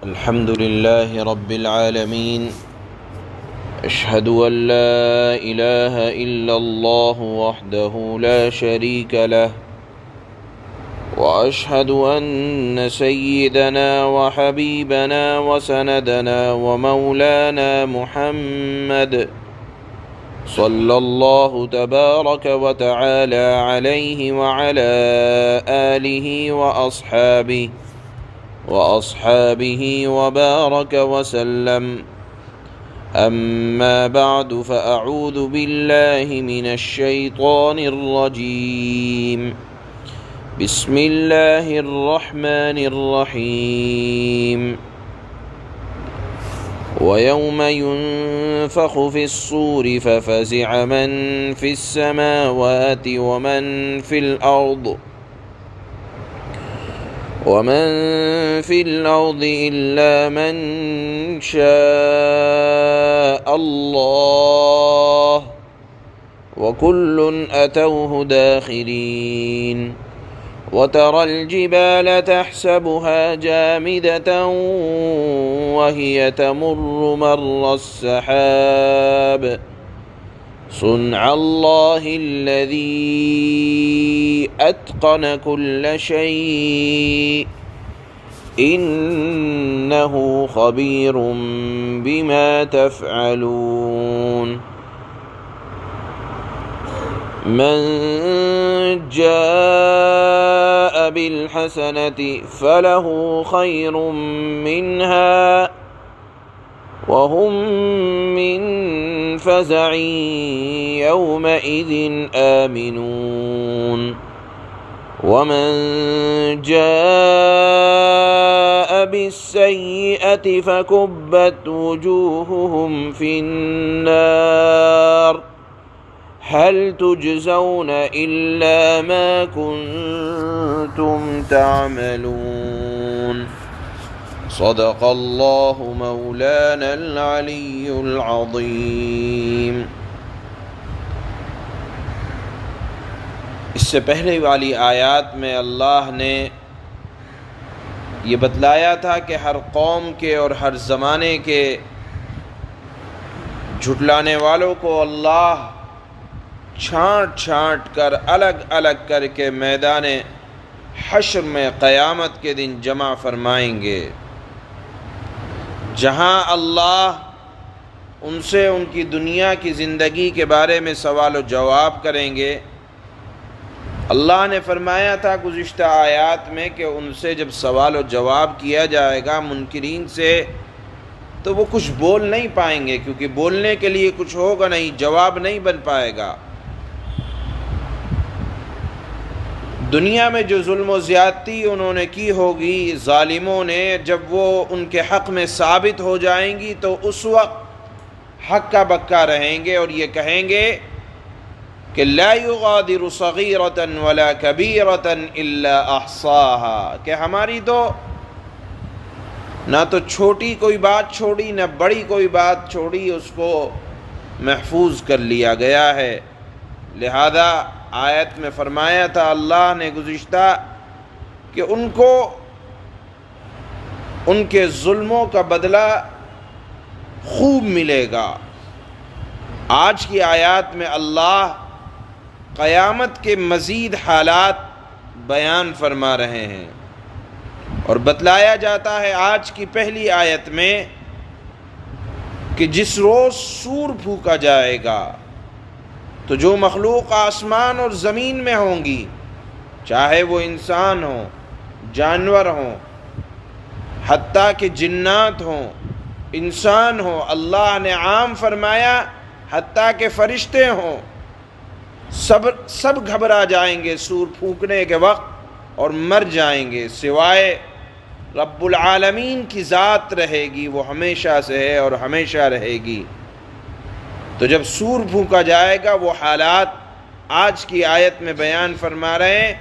الحمد لله رب العالمين. أشهد أن لا إله إلا الله وحده لا شريك له، وأشهد أن سيدنا وحبيبنا وسندنا ومولانا محمد صلى الله تبارك وتعالى عليه وعلى آله وأصحابه وبارك وسلم. أما بعد فأعوذ بالله من الشيطان الرجيم. بسم الله الرحمن الرحيم. ويوم ينفخ في الصور ففزع من في السماوات ومن في الأرض إلا من شاء الله، وكل أتوه داخرين. وترى الجبال تحسبها جامدة وهي تمر مر السحاب، صنع الله الذي أتقن كل شيء، إنه خبير بما تفعلون. من جاء بالحسنة فله خير منها وهم من فزع يومئذ آمنون. ومن جاء بالسيئة فكبت وجوههم في النار هل تجزون إلا ما كنتم تعملون. صدق اللہ مولانا العلی العظیم. اس سے پہلے والی آیات میں اللہ نے یہ بتلایا تھا کہ ہر قوم کے اور ہر زمانے کے جھٹلانے والوں کو اللہ چھانٹ چھانٹ کر الگ الگ کر کے میدان حشر میں قیامت کے دن جمع فرمائیں گے، جہاں اللہ ان سے ان کی دنیا کی زندگی کے بارے میں سوال و جواب کریں گے. اللہ نے فرمایا تھا گزشتہ آیات میں کہ ان سے جب سوال و جواب کیا جائے گا منکرین سے تو وہ کچھ بول نہیں پائیں گے، کیونکہ بولنے کے لیے کچھ ہوگا نہیں، جواب نہیں بن پائے گا. دنیا میں جو ظلم و زیادتی انہوں نے کی ہوگی ظالموں نے، جب وہ ان کے حق میں ثابت ہو جائیں گی تو اس وقت حق کا بکا رہیں گے اور یہ کہیں گے کہ لا یغادر صغیرۃ ولا کبیرۃ الا احصاها، کہ ہماری تو نہ تو چھوٹی کوئی بات چھوڑی نہ بڑی کوئی بات چھوڑی، اس کو محفوظ کر لیا گیا ہے. لہذا آیت میں فرمایا تھا اللہ نے گزشتہ کہ ان کو ان کے ظلموں کا بدلہ خوب ملے گا. آج کی آیات میں اللہ قیامت کے مزید حالات بیان فرما رہے ہیں اور بتلایا جاتا ہے آج کی پہلی آیت میں کہ جس روز سور پھونکا جائے گا تو جو مخلوق آسمان اور زمین میں ہوں گی، چاہے وہ انسان ہوں، جانور ہوں، حتیٰ کہ جنات ہوں، انسان ہوں، اللہ نے عام فرمایا حتیٰ کہ فرشتے ہوں، سب گھبرا جائیں گے سور پھونکنے کے وقت اور مر جائیں گے، سوائے رب العالمین کی ذات رہے گی، وہ ہمیشہ سے ہے اور ہمیشہ رہے گی. تو جب سور پھونکا جائے گا وہ حالات آج کی آیت میں بیان فرما رہے ہیں.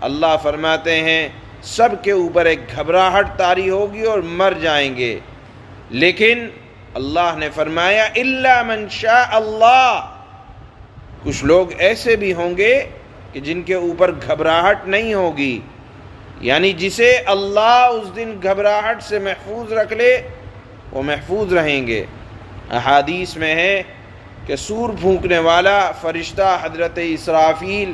اللہ فرماتے ہیں سب کے اوپر ایک گھبراہٹ طاری ہوگی اور مر جائیں گے، لیکن اللہ نے فرمایا الا من شاء اللہ، کچھ لوگ ایسے بھی ہوں گے کہ جن کے اوپر گھبراہٹ نہیں ہوگی، یعنی جسے اللہ اس دن گھبراہٹ سے محفوظ رکھ لے وہ محفوظ رہیں گے۔ احادیث میں ہے کہ سور پھونکنے والا فرشتہ حضرت اسرافیل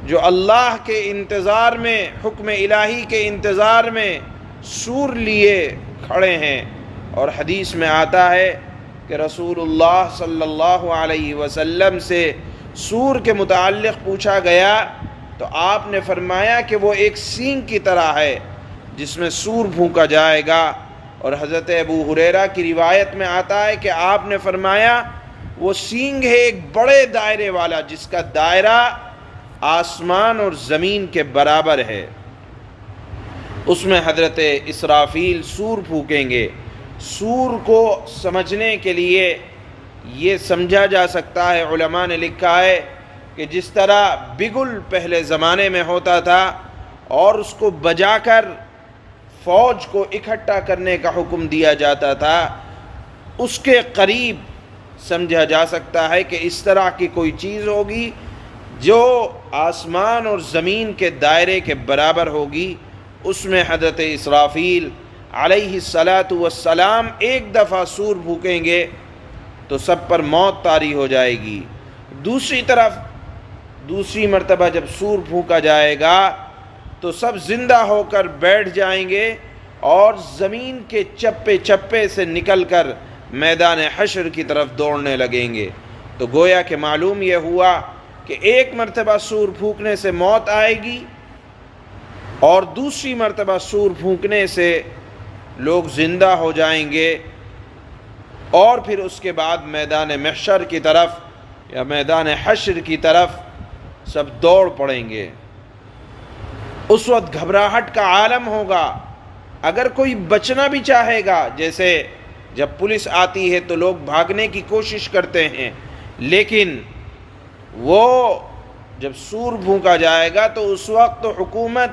جو اللہ کے انتظار میں، حکم الہی کے انتظار میں سور لیے کھڑے ہیں، اور حدیث میں آتا ہے کہ رسول اللہ صلی اللہ علیہ وسلم سے سور کے متعلق پوچھا گیا تو آپ نے فرمایا کہ وہ ایک سینگ کی طرح ہے جس میں سور پھونکا جائے گا۔ اور حضرت ابو ہریرہ کی روایت میں آتا ہے کہ آپ نے فرمایا وہ سینگ ہے ایک بڑے دائرے والا جس کا دائرہ آسمان اور زمین کے برابر ہے، اس میں حضرت اسرافیل سور پھونکیں گے۔ سور کو سمجھنے کے لیے یہ سمجھا جا سکتا ہے، علماء نے لکھا ہے کہ جس طرح بگل پہلے زمانے میں ہوتا تھا اور اس کو بجا کر فوج کو اکٹھا کرنے کا حکم دیا جاتا تھا، اس کے قریب سمجھا جا سکتا ہے کہ اس طرح کی کوئی چیز ہوگی جو آسمان اور زمین کے دائرے کے برابر ہوگی۔ اس میں حضرت اسرافیل علیہ السلام ایک دفعہ سور پھونکیں گے تو سب پر موت طاری ہو جائے گی۔ دوسری طرف دوسری مرتبہ جب سور پھونکا جائے گا تو سب زندہ ہو کر بیٹھ جائیں گے اور زمین کے چپے چپے سے نکل کر میدان حشر کی طرف دوڑنے لگیں گے۔ تو گویا کہ معلوم یہ ہوا کہ ایک مرتبہ سور پھونکنے سے موت آئے گی اور دوسری مرتبہ سور پھونکنے سے لوگ زندہ ہو جائیں گے، اور پھر اس کے بعد میدان محشر کی طرف یا میدان حشر کی طرف سب دوڑ پڑیں گے۔ اس وقت گھبراہٹ کا عالم ہوگا۔ اگر کوئی بچنا بھی چاہے گا، جیسے جب پولیس آتی ہے تو لوگ بھاگنے کی کوشش کرتے ہیں، لیکن وہ جب سور پھونکا جائے گا تو اس وقت تو حکومت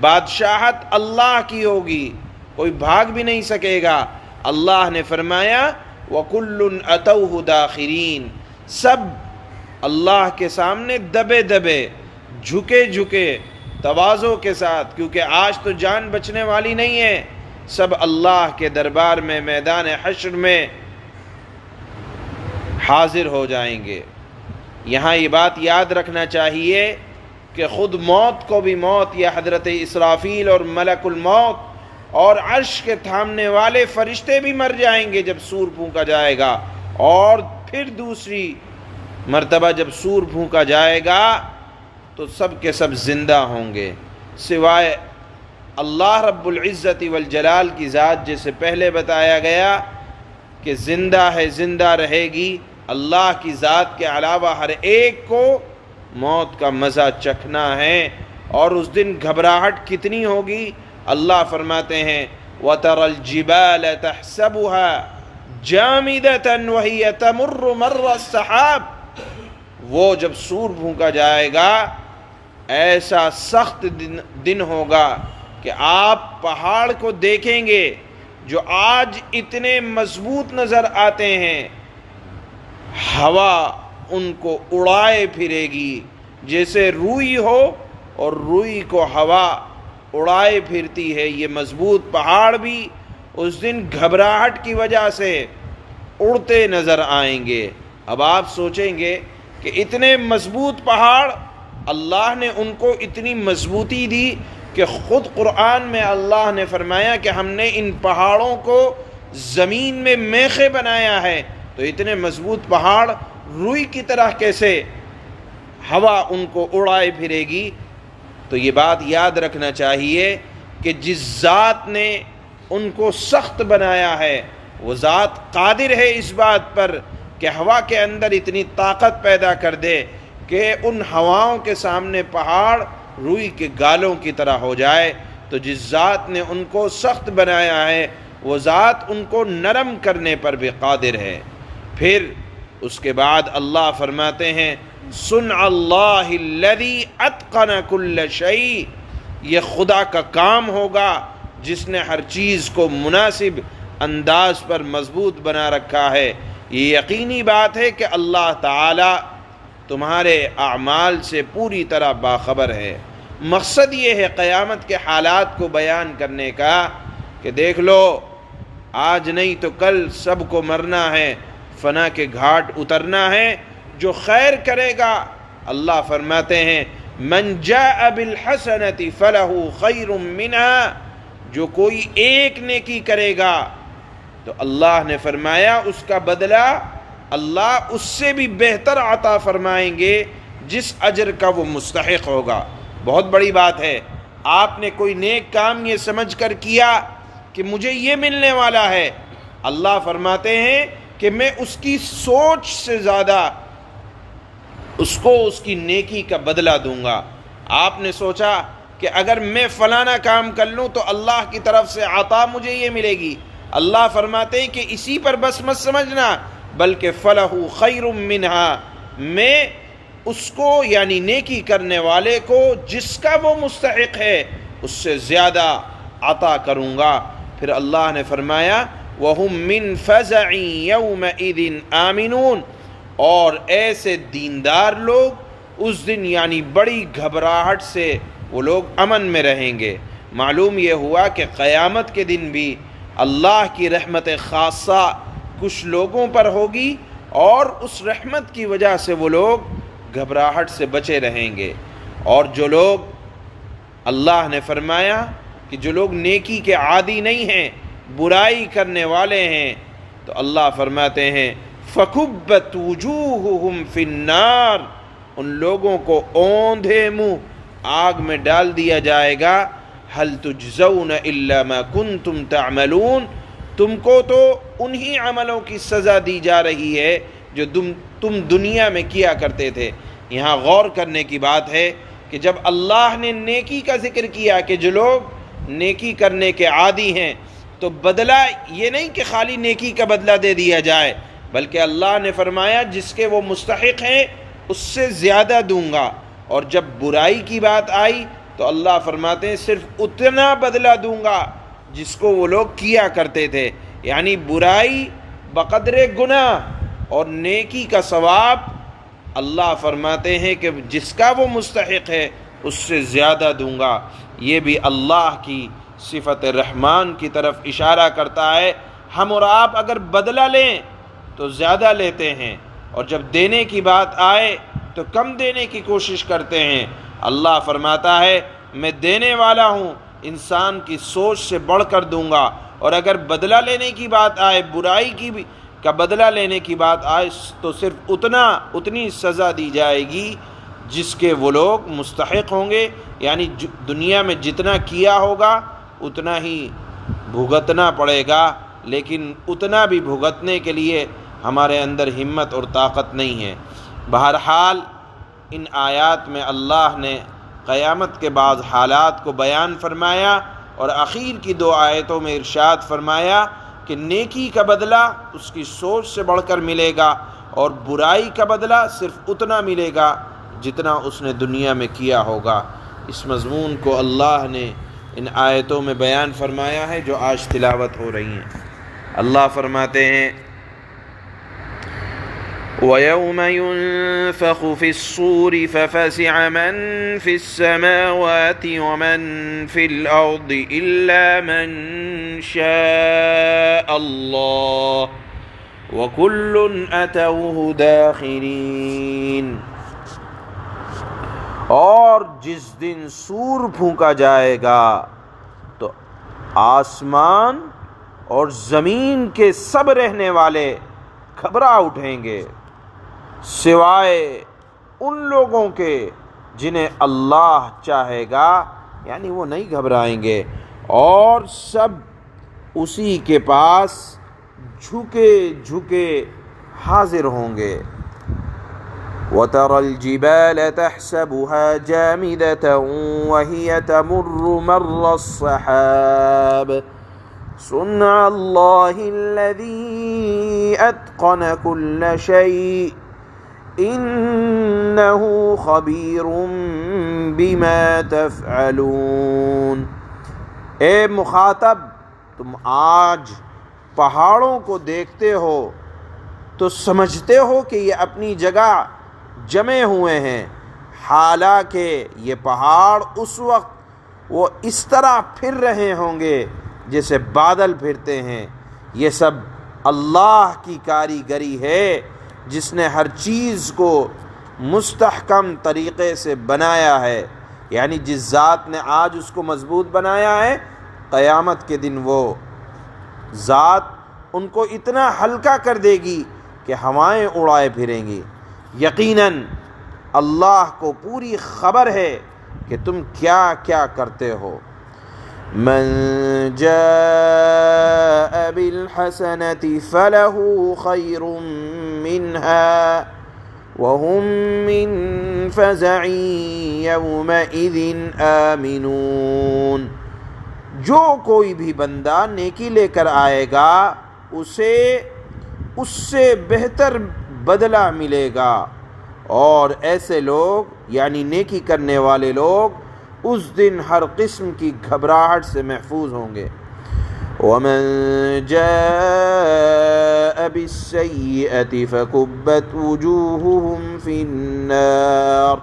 بادشاہت اللہ کی ہوگی، کوئی بھاگ بھی نہیں سکے گا۔ اللہ نے فرمایا وَكُلٌّ أَتَوْهُ دَاخِرِينَ، سب اللہ کے سامنے دبے دبے، جھکے جھکے، تواضع کے ساتھ، کیونکہ آج تو جان بچنے والی نہیں ہے، سب اللہ کے دربار میں میدان حشر میں حاضر ہو جائیں گے۔ یہاں یہ بات یاد رکھنا چاہیے کہ خود موت کو بھی موت یا حضرت اسرافیل اور ملک الموت اور عرش کے تھامنے والے فرشتے بھی مر جائیں گے جب سور پھونکا جائے گا، اور پھر دوسری مرتبہ جب سور پھونکا جائے گا تو سب کے سب زندہ ہوں گے، سوائے اللہ رب العزت والجلال کی ذات جیسے پہلے بتایا گیا کہ زندہ ہے، زندہ رہے گی۔ اللہ کی ذات کے علاوہ ہر ایک کو موت کا مزہ چکھنا ہے، اور اس دن گھبراہٹ کتنی ہوگی۔ اللہ فرماتے ہیں وَتَرَى الْجِبَالَ تَحْسَبُهَا جَامِدَةً وَهِيَ تَمُرُّ مَرَّ السَّحَابِ، وہ جب سور پھونکا جائے گا ایسا سخت دن ہوگا کہ آپ پہاڑ کو دیکھیں گے جو آج اتنے مضبوط نظر آتے ہیں، ہوا ان کو اڑائے پھرے گی جیسے روئی ہو اور روئی کو ہوا اڑائے پھرتی ہے۔ یہ مضبوط پہاڑ بھی اس دن گھبراہٹ کی وجہ سے اڑتے نظر آئیں گے۔ اب آپ سوچیں گے کہ اتنے مضبوط پہاڑ، اللہ نے ان کو اتنی مضبوطی دی کہ خود قرآن میں اللہ نے فرمایا کہ ہم نے ان پہاڑوں کو زمین میں میخیں بنایا ہے، تو اتنے مضبوط پہاڑ روئی کی طرح کیسے ہوا ان کو اڑائے پھرے گی۔ تو یہ بات یاد رکھنا چاہیے کہ جس ذات نے ان کو سخت بنایا ہے وہ ذات قادر ہے اس بات پر کہ ہوا کے اندر اتنی طاقت پیدا کر دے کہ ان ہواؤں کے سامنے پہاڑ روئی کے گالوں کی طرح ہو جائے۔ تو جس ذات نے ان کو سخت بنایا ہے وہ ذات ان کو نرم کرنے پر بھی قادر ہے۔ پھر اس کے بعد اللہ فرماتے ہیں صنع اللہ الذی اتقن کل شیء، یہ خدا کا کام ہوگا جس نے ہر چیز کو مناسب انداز پر مضبوط بنا رکھا ہے۔ یہ یقینی بات ہے کہ اللہ تعالی تمہارے اعمال سے پوری طرح باخبر ہے۔ مقصد یہ ہے قیامت کے حالات کو بیان کرنے کا کہ دیکھ لو آج نہیں تو کل سب کو مرنا ہے، فنا کے گھاٹ اترنا ہے۔ جو خیر کرے گا، اللہ فرماتے ہیں من جاء بالحسنۃ فلہ خیر منہا، جو کوئی ایک نیکی کرے گا تو اللہ نے فرمایا اس کا بدلہ اللہ اس سے بھی بہتر عطا فرمائیں گے جس اجر کا وہ مستحق ہوگا۔ بہت بڑی بات ہے، آپ نے کوئی نیک کام یہ سمجھ کر کیا کہ مجھے یہ ملنے والا ہے، اللہ فرماتے ہیں کہ میں اس کی سوچ سے زیادہ اس کو اس کی نیکی کا بدلہ دوں گا۔ آپ نے سوچا کہ اگر میں فلانا کام کر لوں تو اللہ کی طرف سے عطا مجھے یہ ملے گی، اللہ فرماتے ہیں کہ اسی پر بس مت سمجھنا، بلکہ فلہ خیر منہا، میں اس کو یعنی نیکی کرنے والے کو جس کا وہ مستحق ہے اس سے زیادہ عطا کروں گا۔ پھر اللہ نے فرمایا وَهُم مِّن فَزَعٍ يَوْمَئِذٍ آمِنُونَ، اور ایسے دیندار لوگ اس دن یعنی بڑی گھبراہٹ سے وہ لوگ امن میں رہیں گے۔ معلوم یہ ہوا کہ قیامت کے دن بھی اللہ کی رحمت خاصہ کچھ لوگوں پر ہوگی اور اس رحمت کی وجہ سے وہ لوگ گھبراہٹ سے بچے رہیں گے، اور جو لوگ اللہ نے فرمایا کہ جو لوگ نیکی کے عادی نہیں ہیں، برائی کرنے والے ہیں، تو اللہ فرماتے ہیں فَكُبَّتْ وُجُوهُهُمْ فِي النَّارِ، ان لوگوں کو اوندھے منہ آگ میں ڈال دیا جائے گا۔ هَلْ تُجْزَوْنَ إِلَّا مَا كُنْتُمْ تَعْمَلُونَ، تم کو تو انہی عملوں کی سزا دی جا رہی ہے جو تم دنیا میں کیا کرتے تھے۔ یہاں غور کرنے کی بات ہے کہ جب اللہ نے نیکی کا ذکر کیا کہ جو لوگ نیکی کرنے کے عادی ہیں، تو بدلہ یہ نہیں کہ خالی نیکی کا بدلہ دے دیا جائے، بلکہ اللہ نے فرمایا جس کے وہ مستحق ہیں اس سے زیادہ دوں گا۔ اور جب برائی کی بات آئی تو اللہ فرماتے ہیں صرف اتنا بدلہ دوں گا جس کو وہ لوگ کیا کرتے تھے، یعنی برائی بقدر گناہ اور نیکی کا ثواب اللہ فرماتے ہیں کہ جس کا وہ مستحق ہے اس سے زیادہ دوں گا۔ یہ بھی اللہ کی صفت رحمان کی طرف اشارہ کرتا ہے۔ ہم اور آپ اگر بدلہ لیں تو زیادہ لیتے ہیں، اور جب دینے کی بات آئے تو کم دینے کی کوشش کرتے ہیں۔ اللہ فرماتا ہے میں دینے والا ہوں، انسان کی سوچ سے بڑھ کر دوں گا، اور اگر بدلہ لینے کی بات آئے، برائی کی بھی کا بدلہ لینے کی بات آئے تو صرف اتنی سزا دی جائے گی جس کے وہ لوگ مستحق ہوں گے، یعنی دنیا میں جتنا کیا ہوگا اتنا ہی بھگتنا پڑے گا، لیکن اتنا بھی بھگتنے کے لیے ہمارے اندر ہمت اور طاقت نہیں ہے۔ بہرحال ان آیات میں اللہ نے قیامت کے بعض حالات کو بیان فرمایا، اور آخر کی 2 آیتوں میں ارشاد فرمایا کہ نیکی کا بدلہ اس کی سوچ سے بڑھ کر ملے گا، اور برائی کا بدلہ صرف اتنا ملے گا جتنا اس نے دنیا میں کیا ہوگا۔ اس مضمون کو اللہ نے ان آیتوں میں بیان فرمایا ہے جو آج تلاوت ہو رہی ہیں۔ اللہ فرماتے ہیں وَيَوْمَ يُنفَخُ فِي الصُّورِ فَفَزِعَ مَن فِي السَّمَاوَاتِ وَمَن فِي الْأَرْضِ إِلَّا مَن شَاءَ اللَّهُ وَكُلٌّ أَتَوْهُ دَاخِرِينَ، اور جس دن سور پھونکا جائے گا تو آسمان اور زمین کے سب رہنے والے گھبرا اٹھیں گے، سوائے ان لوگوں کے جنہیں اللہ چاہے گا، یعنی وہ نہیں گھبرائیں گے، اور سب اسی کے پاس جھکے جھکے حاضر ہوں گے۔ وَتَرَى الْجِبَالَ تَحْسَبُهَا جَامِدَةً وَهِيَ تَمُرُّ مَرَّ السَّحَابِ صُنْعَ اللَّهِ الَّذِي أَتْقَنَ كُلَّ شَيْءٍ إِنَّهُ خَبِيرٌ بِمَا تَفْعَلُونَ۔ اے مخاطب، تم آج پہاڑوں کو دیکھتے ہو تو سمجھتے ہو کہ یہ اپنی جگہ جمے ہوئے ہیں، حالانکہ یہ پہاڑ اس وقت وہ اس طرح پھر رہے ہوں گے جیسے بادل پھرتے ہیں۔ یہ سب اللہ کی کاریگری ہے جس نے ہر چیز کو مستحکم طریقے سے بنایا ہے، یعنی جس ذات نے آج اس کو مضبوط بنایا ہے، قیامت کے دن وہ ذات ان کو اتنا ہلکا کر دے گی کہ ہوائیں اڑائے پھریں گی۔ یقیناً اللہ کو پوری خبر ہے کہ تم کیا کیا کرتے ہو۔ من جاء بالحسنة فله خير منها وهم من فزع يومئذ آمنون۔ جو کوئی بھی بندہ نیکی لے کر آئے گا اسے اس سے بہتر بدلہ ملے گا، اور ایسے لوگ یعنی نیکی کرنے والے لوگ اس دن ہر قسم کی گھبراہٹ سے محفوظ ہوں گے۔ وَمَن جَاءَ بِالسَّيِّئَةِ فَكُبَّتْ وُجُوهُهُمْ فِي النَّارِ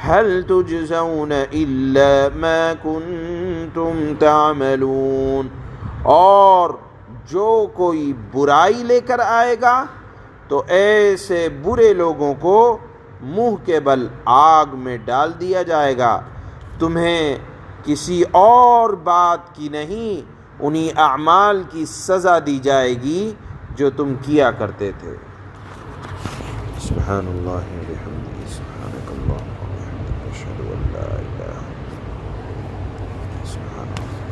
هَلْ تُجْزَوْنَ إِلَّا مَا كُنتُمْ تَعْمَلُونَ۔ اور جو کوئی برائی لے کر آئے گا تو ایسے برے لوگوں کو منہ کے بل آگ میں ڈال دیا جائے گا، تمہیں کسی اور بات کی نہیں، انہی اعمال کی سزا دی جائے گی جو تم کیا کرتے تھے۔ سبحان اللہ و بحمدہ، سبحانک اللہم و بحمدک، اشہد ان لا الہ الا انت، سبحان اللہ۔